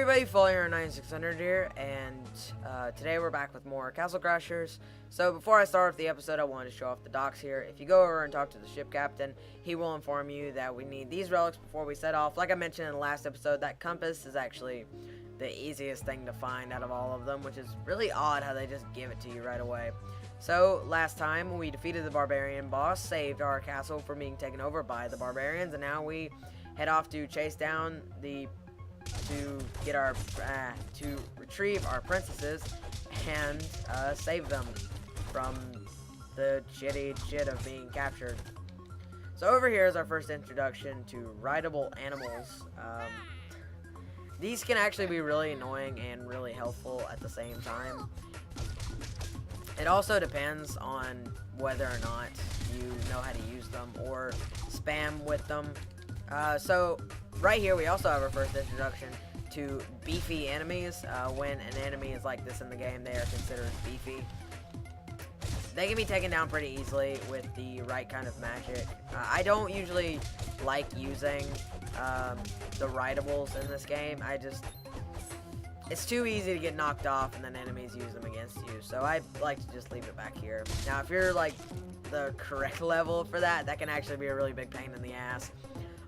everybody, Follier 9600 here, and today we're back with more Castle Crashers. So before I start off the episode, I wanted to show off the docks here. If you go over and talk to the ship captain, he will inform you that we need these relics before we set off. Like I mentioned in the last episode, that compass is actually the easiest thing to find out of all of them, which is really odd how they just give it to you right away. So last time we defeated the barbarian boss, saved our castle from being taken over by the barbarians, and now we head off to chase down to retrieve our princesses and save them from the shit of being captured. So over here is our first introduction to rideable animals. These can actually be really annoying and really helpful at the same time. It also depends on whether or not you know how to use them or spam with them. So right here we also have our first introduction to beefy enemies. When an enemy is like this in the game, they are considered beefy. They can be taken down pretty easily with the right kind of magic. I don't usually like using the rideables in this game. It's too easy to get knocked off and then enemies use them against you. So I like to just leave it back here. Now if you're like the correct level for that, that can actually be a really big pain in the ass.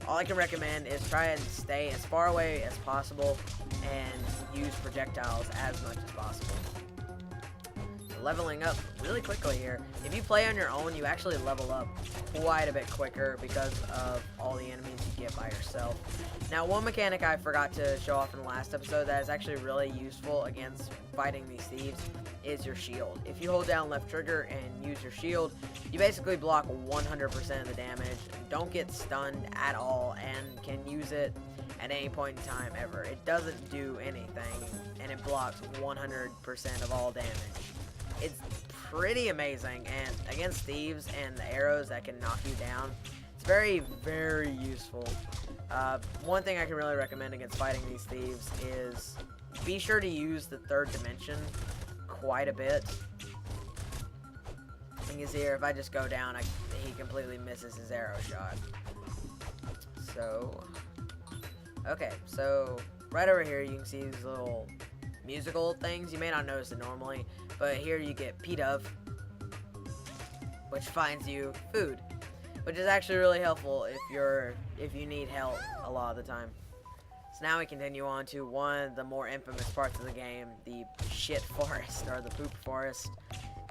All I can recommend is try and stay as far away as possible and use projectiles as much as possible. So leveling up really quickly here. If you play on your own, you actually level up quite a bit quicker because of all the enemies you get by yourself. Now, one mechanic I forgot to show off in the last episode that is actually really useful against fighting these thieves is your shield. If you hold down left trigger and use your shield, you basically block 100% of the damage, don't get stunned at all, and can use it at any point in time ever. It doesn't do anything, and it blocks 100% of all damage. It's pretty amazing, and against thieves and the arrows that can knock you down, it's very, very useful. One thing I can really recommend against fighting these thieves is be sure to use the third dimension quite a bit. You can see here, if I just go down, he completely misses his arrow shot. So, okay, so right over here you can see these little musical things. You may not notice it normally, but here you get P-Dove, which finds you food, which is actually really helpful if you need help a lot of the time. So now we continue on to one of the more infamous parts of the game, the shit forest, or the poop forest.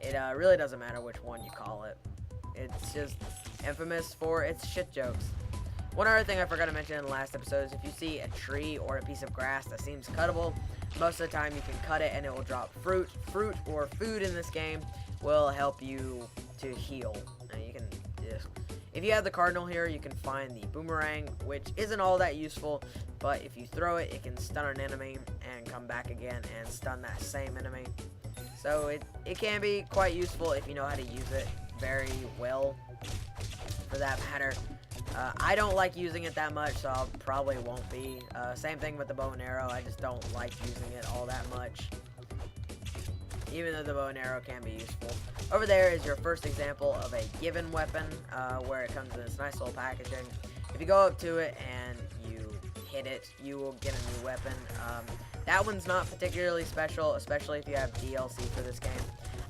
It really doesn't matter which one you call it. It's just infamous for its shit jokes. One other thing I forgot to mention in the last episode is if you see a tree or a piece of grass that seems cuttable, most of the time you can cut it and it will drop fruit. Fruit or food in this game will help you to heal. Now you can if you have the cardinal here, you can find the boomerang, which isn't all that useful, but if you throw it, it can stun an enemy and come back again and stun that same enemy. So it can be quite useful if you know how to use it very well, for that matter. I don't like using it that much, so I probably won't be. Same thing with the bow and arrow. I just don't like using it all that much, even though the bow and arrow can be useful. Over there is your first example of a given weapon, where it comes in this nice little packaging. If you go up to it and you hit it, you will get a new weapon. That one's not particularly special, especially if you have DLC for this game.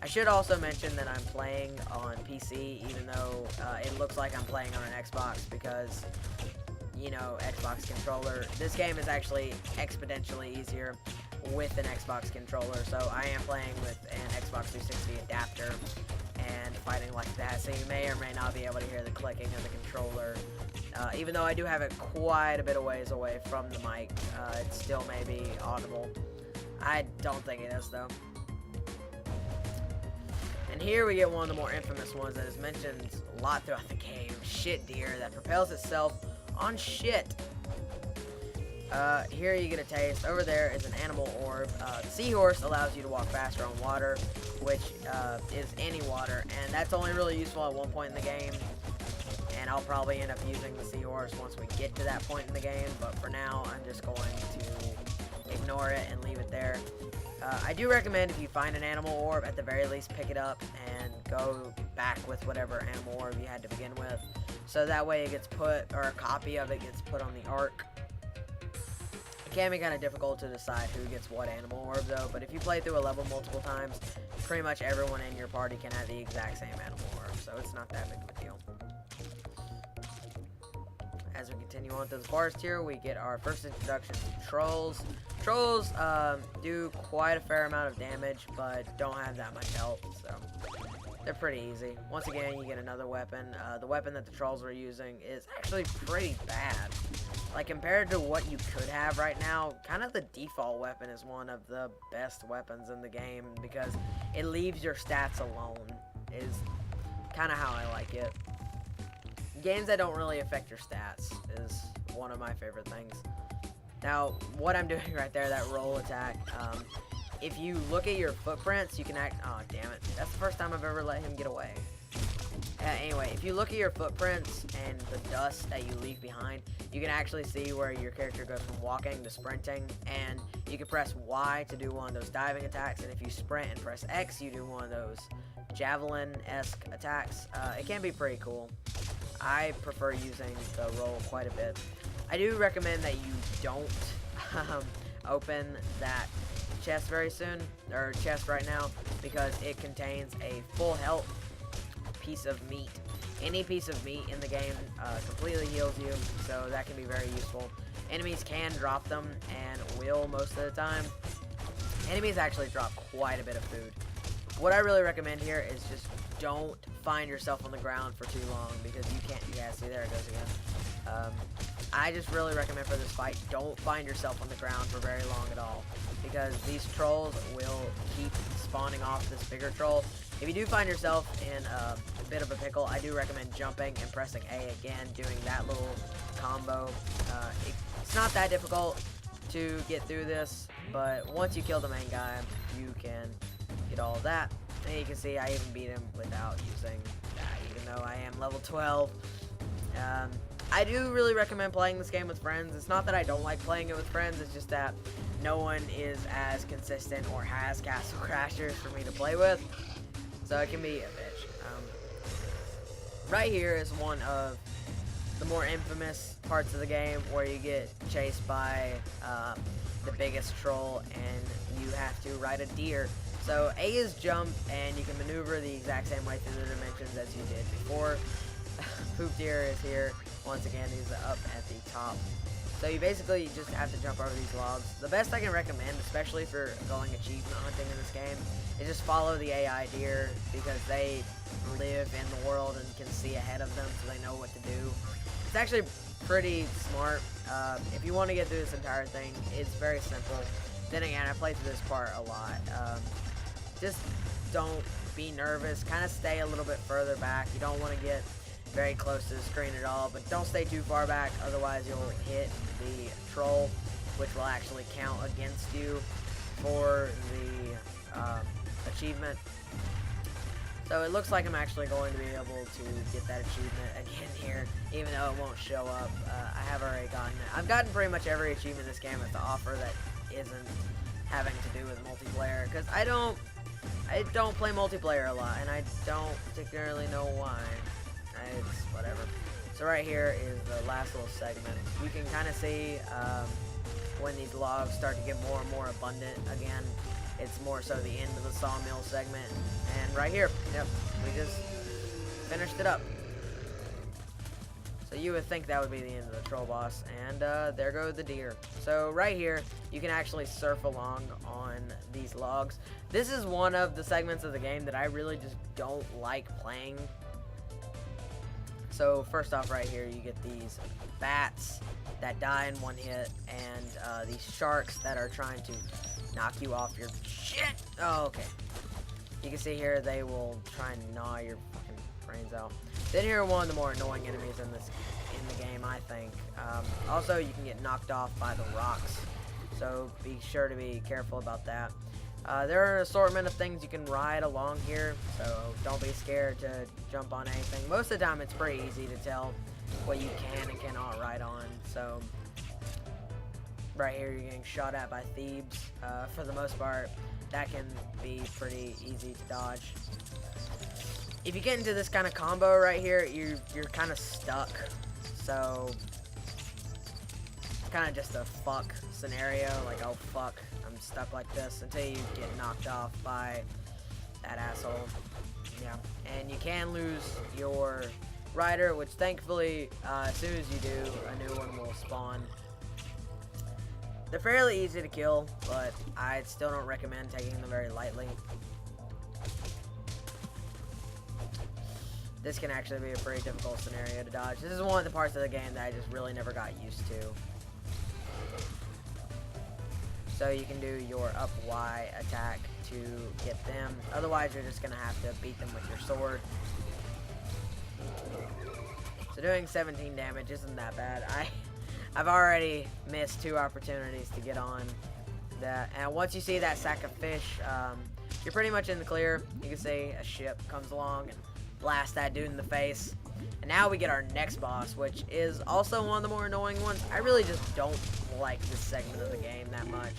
I should also mention that I'm playing on PC, even though it looks like I'm playing on an Xbox, because, you know, Xbox controller. This game is actually exponentially easier with an Xbox controller, so I am playing with an Xbox 360 adapter and fighting like that, so you may or may not be able to hear the clicking of the controller. Even though I do have it quite a bit of ways away from the mic, it still may be audible. I don't think it is, though. And here we get one of the more infamous ones that is mentioned a lot throughout the game, shit deer that propels itself on shit. Here you get a taste. Over there is an animal orb. The seahorse allows you to walk faster on water, which is any water, and that's only really useful at one point in the game. And I'll probably end up using the seahorse once we get to that point in the game, but for now I'm just going to ignore it and leave it there. I do recommend if you find an animal orb, at the very least pick it up and go back with whatever animal orb you had to begin with, so that way it gets put, or a copy of it gets put on the arc. can be kind of difficult to decide who gets what animal orb though, but if you play through a level multiple times, pretty much everyone in your party can have the exact same animal orb, so it's not that big of a deal. As we continue on through the forest here, we get our first introduction to trolls. Trolls do quite a fair amount of damage, but don't have that much health, so they're pretty easy. Once again, you get another weapon. The weapon that the trolls were using is actually pretty bad. Like, compared to what you could have right now, kind of the default weapon is one of the best weapons in the game because it leaves your stats alone, is kind of how I like it. Games that don't really affect your stats is one of my favorite things. Now, what I'm doing right there, that roll attack, if you look at your footprints, you can oh, damn it. That's the first time I've ever let him get away. Anyway, if you look at your footprints and the dust that you leave behind, you can actually see where your character goes from walking to sprinting, and you can press Y to do one of those diving attacks, and if you sprint and press X, you do one of those javelin-esque attacks. It can be pretty cool. I prefer using the roll quite a bit. I do recommend that you don't open that chest very soon, or chest right now, because it contains a full health piece of meat. Any piece of meat in the game completely heals you, so that can be very useful. Enemies can drop them, and will most of the time. Enemies actually drop quite a bit of food. What I really recommend here is just don't find yourself on the ground for too long, because you can't, yeah, see, there it goes again. I just really recommend for this fight, don't find yourself on the ground for very long at all, because these trolls will keep spawning off this bigger troll. If you do find yourself in a bit of a pickle, I do recommend jumping and pressing A again, doing that little combo. It's not that difficult to get through this, but once you kill the main guy, you can get all of that. And you can see I even beat him without using that, even though I am level 12. I do really recommend playing this game with friends. It's not that I don't like playing it with friends, it's just that no one is as consistent or has Castle Crashers for me to play with. So it can be a bitch. Right here is one of the more infamous parts of the game where you get chased by the biggest troll and you have to ride a deer. So A is jump, and you can maneuver the exact same way through the dimensions as you did before. Poop Deer is here. Once again, he's up at the top. So you basically just have to jump over these logs. The best I can recommend, especially for going achievement hunting in this game, is just follow the AI deer, because they live in the world and can see ahead of them, so they know what to do. It's actually pretty smart. If you want to get through this entire thing, it's very simple. Then again, I played through this part a lot. Just don't be nervous. Kind of stay a little bit further back. You don't want to get very close to the screen at all, but don't stay too far back, otherwise you'll hit the troll, which will actually count against you for the achievement. So it looks like I'm actually going to be able to get that achievement again here, even though it won't show up. I have already gotten it. I've gotten pretty much every achievement in this game with the offer that isn't having to do with multiplayer, because I don't play multiplayer a lot, and I don't particularly know why. It's whatever. So right here is the last little segment. You can kind of see when these logs start to get more and more abundant again. It's more so the end of the sawmill segment. And right here, yep, we just finished it up. So you would think that would be the end of the troll boss, and there go the deer. So right here, you can actually surf along on these logs. This is one of the segments of the game that I really just don't like playing. So first off, right here, you get these bats that die in one hit, and these sharks that are trying to knock you off your shit. Oh, okay. You can see here they will try and gnaw your fucking brains out. Then here are one of the more annoying enemies in the game, I think. Also, you can get knocked off by the rocks, so be sure to be careful about that. There are an assortment of things you can ride along here, so don't be scared to jump on anything. Most of the time, it's pretty easy to tell what you can and cannot ride on. So right here, you're getting shot at by thieves. For the most part, that can be pretty easy to dodge. If you get into this kind of combo right here, you're kind of stuck. So kind of just a fuck scenario. Like, oh fuck, I'm stuck like this until you get knocked off by that asshole. Yeah, and you can lose your rider, which thankfully, as soon as you do, a new one will spawn. They're fairly easy to kill, but I still don't recommend taking them very lightly. This can actually be a pretty difficult scenario to dodge. This is one of the parts of the game that I just really never got used to. So you can do your up Y attack to get them. Otherwise, you're just going to have to beat them with your sword. So doing 17 damage isn't that bad. I've already missed 2 opportunities to get on that. And once you see that sack of fish, you're pretty much in the clear. You can see a ship comes along and blast that dude in the face. And now we get our next boss, which is also one of the more annoying ones. I really just don't like this segment of the game that much.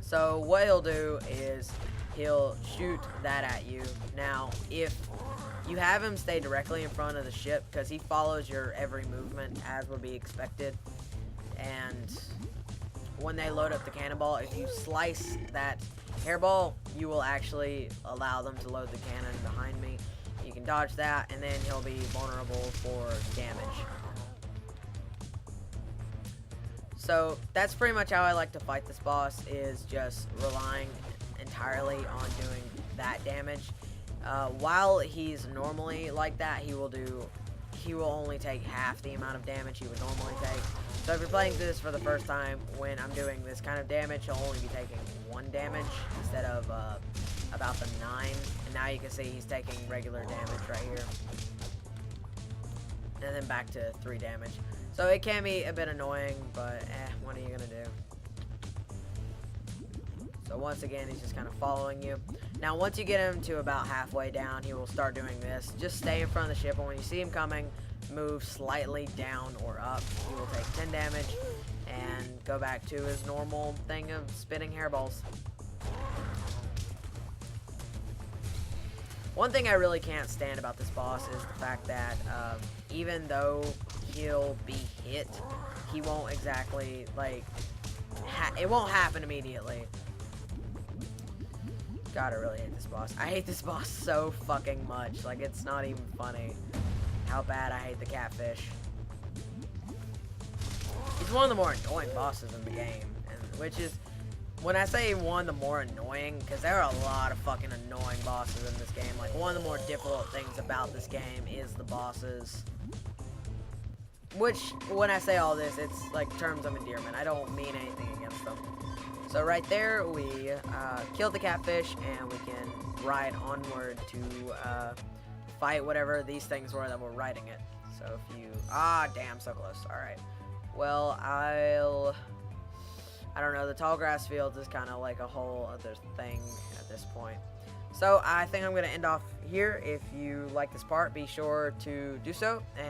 So what he'll do is he'll shoot that at you. Now, if you have him stay directly in front of the ship, because he follows your every movement as would be expected, and when they load up the cannonball, if you slice that hairball, you will actually allow them to load the cannon behind me. You can dodge that, and then he'll be vulnerable for damage. So that's pretty much how I like to fight this boss, is just relying entirely on doing that damage. While he's normally like that, he will only take half the amount of damage he would normally take. So if you're playing this for the first time, when I'm doing this kind of damage, he'll only be taking 1 damage instead of about the 9. And now you can see he's taking regular damage right here. And then back to 3 damage. So it can be a bit annoying, but what are you gonna do? So once again, he's just kind of following you. Now, once you get him to about halfway down, he will start doing this. Just stay in front of the ship, and when you see him coming, move slightly down or up. He will take 10 damage and go back to his normal thing of spitting hairballs. One thing I really can't stand about this boss is the fact that even though he'll be hit, he won't exactly, like, it won't happen immediately. God, I really hate this boss. I hate this boss so fucking much. Like, it's not even funny how bad I hate the catfish. He's one of the more annoying bosses in the game, and which is, when I say one of the more annoying, because there are a lot of fucking annoying bosses in this game. Like, one of the more difficult things about this game is the bosses. Which, when I say all this, it's like terms of endearment. I don't mean anything against them. So right there, we kill the catfish, and we can ride onward to fight whatever these things were that were riding it. So if you... damn, so close. Alright. Well, I don't know, the tall grass fields is kind of like a whole other thing at this point. So I think I'm going to end off here. If you like this part, be sure to do so. And